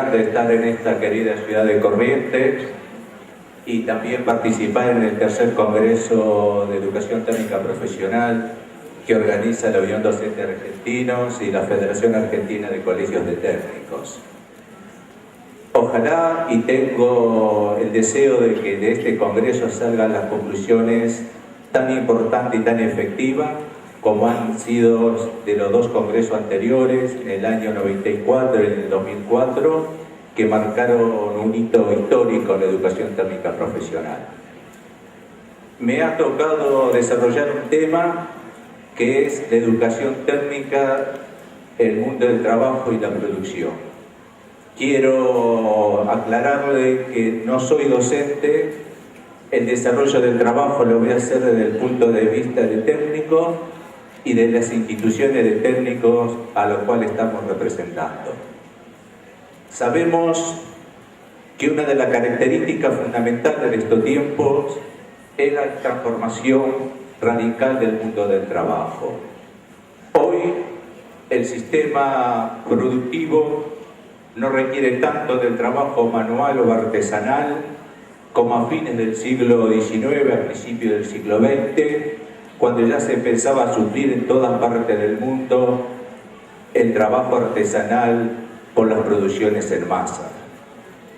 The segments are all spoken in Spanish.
de estar en esta querida ciudad de Corrientes y también participar en el tercer Congreso de Educación Técnica Profesional que organiza la Unión Docente Argentinos y la Federación Argentina de Colegios de Técnicos. Ojalá y tengo el deseo de que de este Congreso salgan las conclusiones tan importantes y tan efectivas como han sido de los dos congresos anteriores, en el año 94 y en el 2004, que marcaron un hito histórico en la educación técnica profesional. Me ha tocado desarrollar un tema que es la educación técnica, el mundo del trabajo y la producción. Quiero aclararle que no soy docente, el desarrollo del trabajo lo voy a hacer desde el punto de vista de técnico y de las instituciones de técnicos a los cuales estamos representando. Sabemos que una de las características fundamentales de estos tiempos es la transformación radical del mundo del trabajo. Hoy el sistema productivo no requiere tanto del trabajo manual o artesanal como a fines del siglo XIX, a principios del siglo XX, cuando ya se empezaba a suplir en todas partes del mundo el trabajo artesanal por las producciones en masa.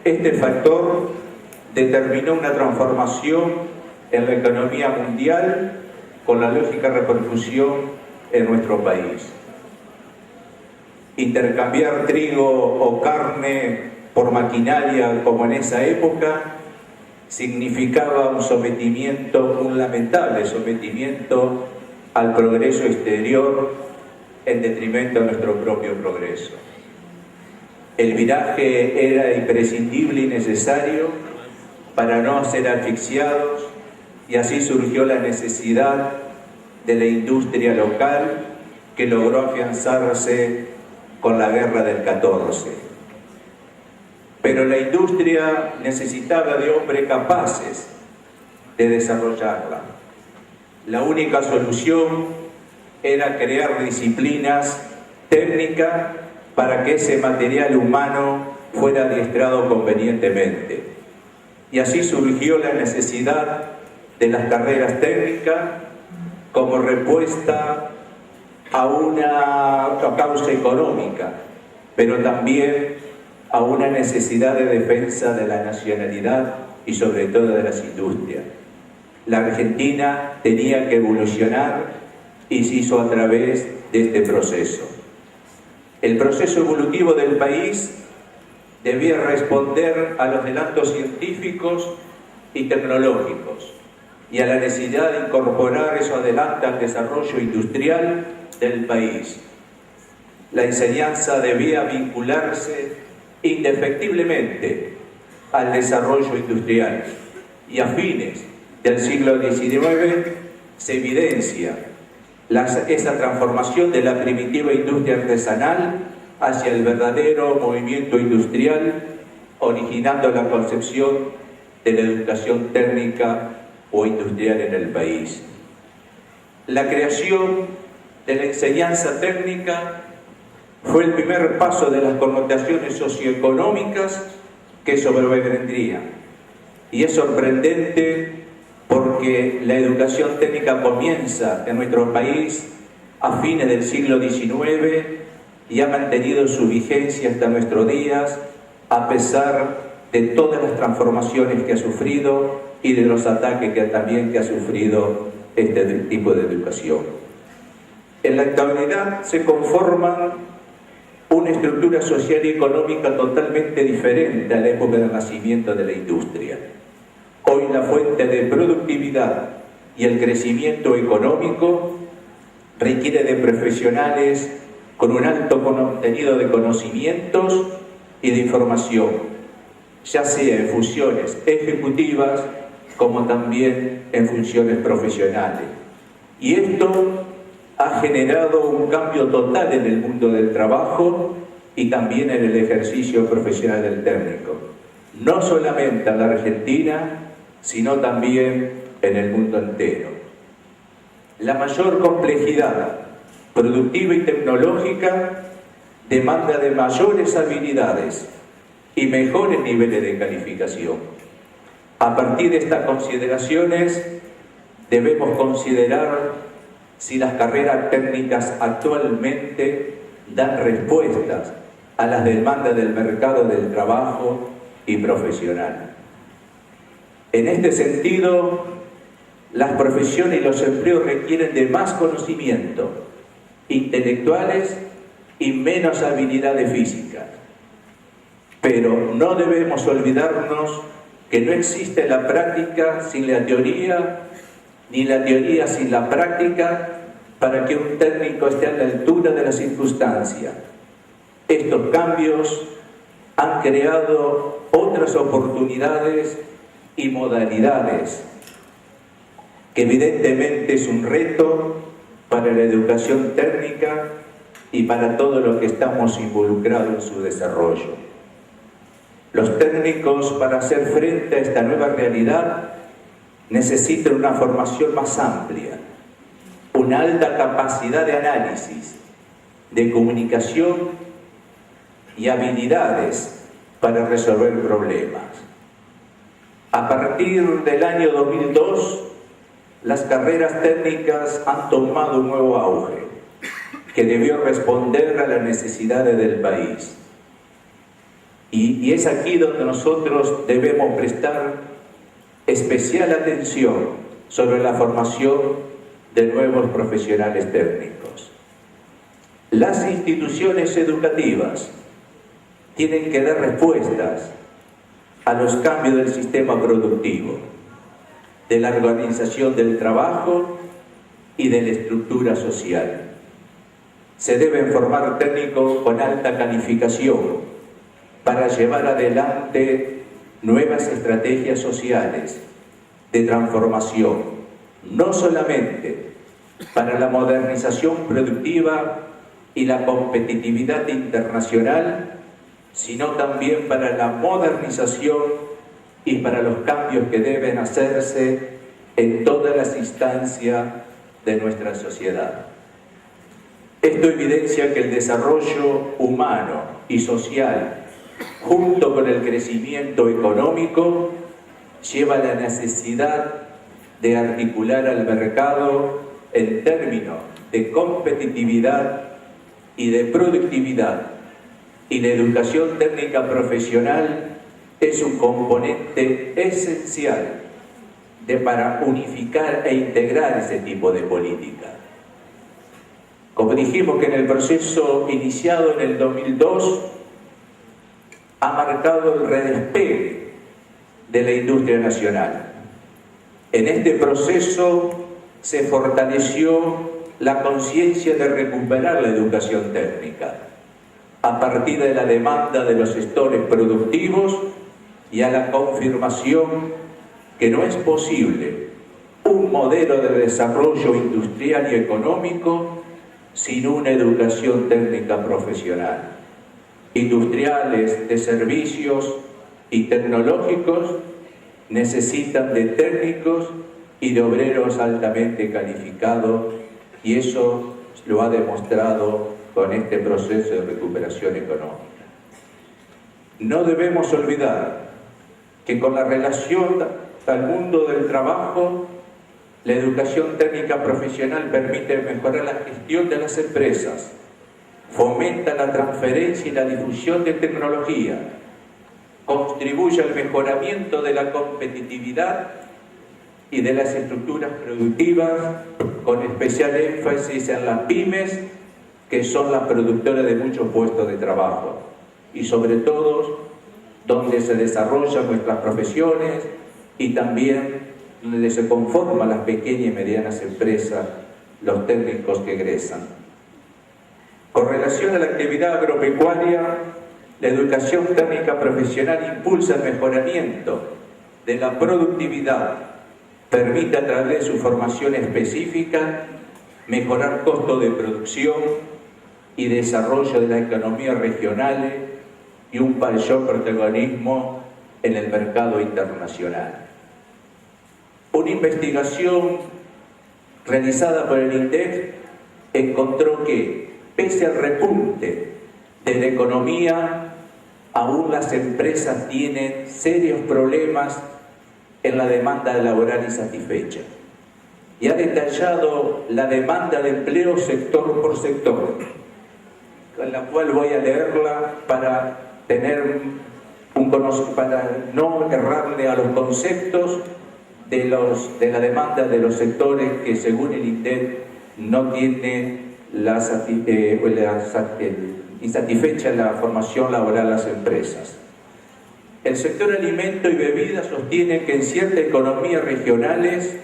Este factor determinó una transformación en la economía mundial con la lógica repercusión en nuestro país. Intercambiar trigo o carne por maquinaria como en esa época significaba un lamentable sometimiento al progreso exterior en detrimento de nuestro propio progreso. El viraje era imprescindible y necesario para no ser asfixiados, y así surgió la necesidad de la industria local que logró afianzarse con la guerra del 14. Pero la industria necesitaba de hombres capaces de desarrollarla. La única solución era crear disciplinas técnicas para que ese material humano fuera adiestrado convenientemente. Y así surgió la necesidad de las carreras técnicas como respuesta a una causa económica, pero también a una necesidad de defensa de la nacionalidad y sobre todo de las industrias. La Argentina tenía que evolucionar y se hizo a través de este proceso. El proceso evolutivo del país debía responder a los adelantos científicos y tecnológicos y a la necesidad de incorporar esos adelantos al desarrollo industrial del país. La enseñanza debía vincularse indefectiblemente al desarrollo industrial, y a fines del siglo XIX se evidencia esa transformación de la primitiva industria artesanal hacia el verdadero movimiento industrial, originando la concepción de la educación técnica o industrial en el país. La creación de la enseñanza técnica fue el primer paso de las connotaciones socioeconómicas que sobrevendrían. Y es sorprendente porque la educación técnica comienza en nuestro país a fines del siglo XIX y ha mantenido su vigencia hasta nuestros días, a pesar de todas las transformaciones que ha sufrido y de los ataques que ha sufrido este tipo de educación. En la actualidad se conforman una estructura social y económica totalmente diferente a la época del nacimiento de la industria. Hoy la fuente de productividad y el crecimiento económico requiere de profesionales con un alto contenido de conocimientos y de información, ya sea en funciones ejecutivas como también en funciones profesionales. Y esto ha generado un cambio total en el mundo del trabajo y también en el ejercicio profesional del técnico, no solamente en la Argentina, sino también en el mundo entero. La mayor complejidad productiva y tecnológica demanda de mayores habilidades y mejores niveles de calificación. A partir de estas consideraciones, debemos considerar si las carreras técnicas actualmente dan respuestas a las demandas del mercado del trabajo y profesional. En este sentido, las profesiones y los empleos requieren de más conocimiento intelectuales y menos habilidades físicas. Pero no debemos olvidarnos que no existe la práctica sin la teoría, ni la teoría sin la práctica, para que un técnico esté a la altura de la circunstancia. Estos cambios han creado otras oportunidades y modalidades, que evidentemente es un reto para la educación técnica y para todos los que estamos involucrados en su desarrollo. Los técnicos, para hacer frente a esta nueva realidad, necesitan una formación más amplia, una alta capacidad de análisis, de comunicación y habilidades para resolver problemas. A partir del año 2002, las carreras técnicas han tomado un nuevo auge que debió responder a las necesidades del país. Y es aquí donde nosotros debemos prestar especial atención sobre la formación de nuevos profesionales técnicos. Las instituciones educativas tienen que dar respuestas a los cambios del sistema productivo, de la organización del trabajo y de la estructura social. Se deben formar técnicos con alta calificación para llevar adelante nuevas estrategias sociales de transformación, no solamente para la modernización productiva y la competitividad internacional, sino también para la modernización y para los cambios que deben hacerse en todas las instancias de nuestra sociedad. Esto evidencia que el desarrollo humano y social, junto con el crecimiento económico, lleva la necesidad de articular al mercado en términos de competitividad y de productividad, y la educación técnica profesional es un componente esencial para unificar e integrar ese tipo de política. Como dijimos que en el proceso iniciado en el 2002 ha marcado el redespegue de la industria nacional. En este proceso se fortaleció la conciencia de recuperar la educación técnica a partir de la demanda de los sectores productivos y a la confirmación que no es posible un modelo de desarrollo industrial y económico sin una educación técnica profesional. Industriales, de servicios y tecnológicos necesitan de técnicos y de obreros altamente calificados, y eso lo ha demostrado con este proceso de recuperación económica. No debemos olvidar que con la relación al mundo del trabajo, la educación técnica profesional permite mejorar la gestión de las empresas, fomenta la transferencia y la difusión de tecnología, contribuye al mejoramiento de la competitividad y de las estructuras productivas, con especial énfasis en las pymes, que son las productoras de muchos puestos de trabajo, y sobre todo donde se desarrollan nuestras profesiones y también donde se conforman las pequeñas y medianas empresas, los técnicos que egresan. Con relación a la actividad agropecuaria, la educación técnica profesional impulsa el mejoramiento de la productividad, permite a través de su formación específica mejorar costos de producción y desarrollo de las economías regionales y un mayor protagonismo en el mercado internacional. Una investigación realizada por el INDEC encontró que, pese al repunte de la economía aún las empresas tienen serios problemas en la demanda laboral insatisfecha. Y ha detallado la demanda de empleo sector por sector, con la cual voy a leerla para no errarle a los conceptos de la demanda de los sectores que según el INDEC no tiene insatisfecha la formación laboral de las empresas. El sector alimento y bebidas sostiene que en ciertas economías regionales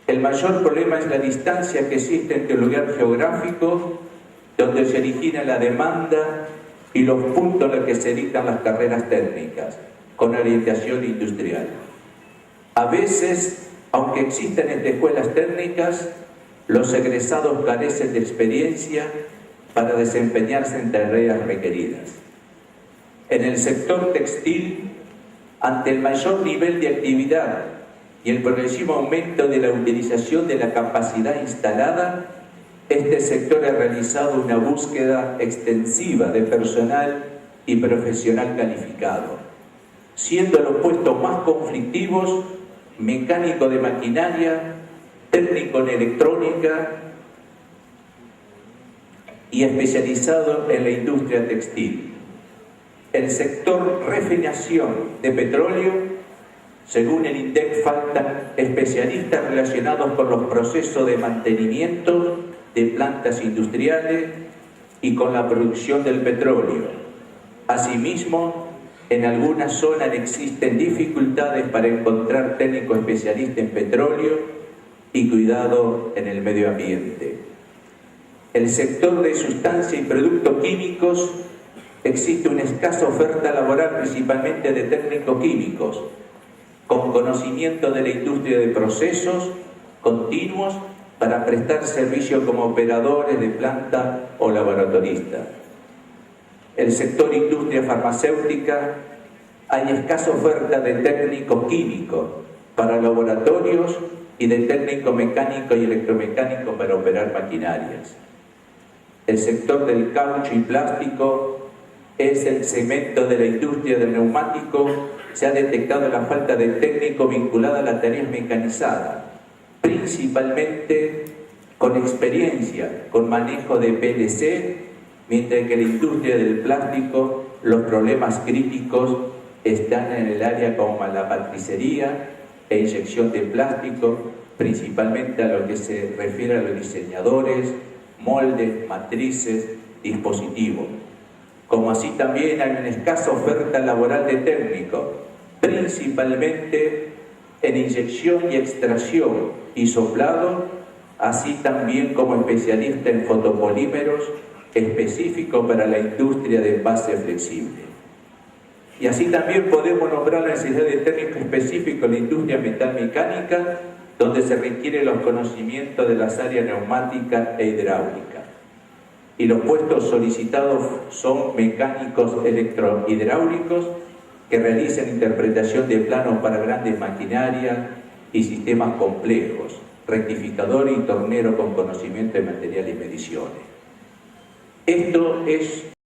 el mayor problema es la distancia que existe entre el lugar geográfico donde se origina la demanda y los puntos en los que se dictan las carreras técnicas, con orientación industrial. A veces, aunque existen escuelas técnicas, los egresados carecen de experiencia para desempeñarse en tareas requeridas. En el sector textil, ante el mayor nivel de actividad y el progresivo aumento de la utilización de la capacidad instalada, este sector ha realizado una búsqueda extensiva de personal y profesional calificado, siendo los puestos más conflictivos mecánico de maquinaria, técnico en electrónica y especializado en la industria textil. El sector refinación de petróleo, según el INDEC, faltan especialistas relacionados con los procesos de mantenimiento de plantas industriales y con la producción del petróleo. Asimismo, en algunas zonas existen dificultades para encontrar técnicos especialistas en petróleo y cuidado en el medio ambiente. El sector de sustancias y productos químicos, existe una escasa oferta laboral principalmente de técnicos químicos, con conocimiento de la industria de procesos continuos para prestar servicios como operadores de planta o laboratoristas. El sector industria farmacéutica, hay escasa oferta de técnicos químicos para laboratorios y de técnico mecánico y electromecánico para operar maquinarias. El sector del caucho y plástico es el segmento de la industria del neumático. Se ha detectado la falta de técnico vinculado a la tarea mecanizada, principalmente con experiencia, con manejo de PLC, mientras que en la industria del plástico los problemas críticos están en el área como la matricería e inyección de plástico, principalmente a lo que se refiere a los diseñadores, moldes, matrices, dispositivos. Como así también hay una escasa oferta laboral de técnicos, principalmente en inyección y extracción y soplado, así también como especialista en fotopolímeros específicos para la industria de envase flexible. Y así también podemos nombrar la necesidad de técnicos específicos en la industria metalmecánica, donde se requieren los conocimientos de las áreas neumática e hidráulica. Y los puestos solicitados son mecánicos electrohidráulicos que realizan interpretación de planos para grandes maquinarias y sistemas complejos, rectificador y tornero con conocimiento de material y mediciones. Esto es